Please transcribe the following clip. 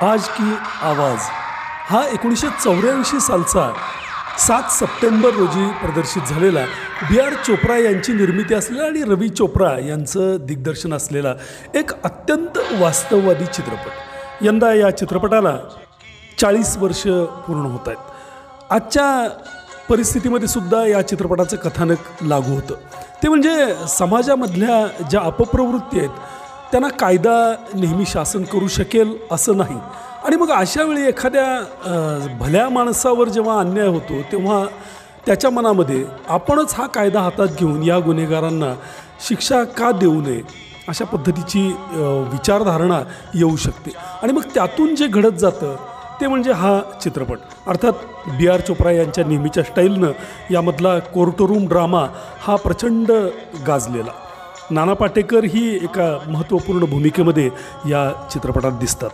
आज की आवाज हा 1984 सालचा 7 सप्टेंबर रोजी प्रदर्शित झालेला बी.आर. चोप्रा यांची निर्मिती असलेला आणि रवी चोप्रा यांचं दिग्दर्शन असलेला एक अत्यंत वास्तववादी चित्रपट. यंदा या चित्रपटाला 40 वर्ष पूर्ण होत आहेत. आजच्या परिस्थितीमध्ये सुद्धा या चित्रपटाचं कथानक लागू होतं. ते म्हणजे समाजामधल्या ज्या अपप्रवृत्ती आहेत त्यांना कायदा नेहमी शासन करू शकेल असं नाही. आणि मग अशा वेळी एखाद्या भल्या माणसावर जेव्हा अन्याय होतो तेव्हा त्याच्या मनामध्ये आपणच हा कायदा हातात घेऊन या गुन्हेगारांना शिक्षा का देऊ नये अशा पद्धतीची विचारधारणा येऊ शकते. आणि मग त्यातून जे घडत जातं ते म्हणजे हा चित्रपट. अर्थात बी.आर. चोप्रा यांच्या नेहमीच्या स्टाईलनं यामधला कोर्टरूम ड्रामा हा प्रचंड गाजलेला. नाना पाटेकर ही एका महत्त्वपूर्ण भूमिकेमध्ये या चित्रपटात दिसतात.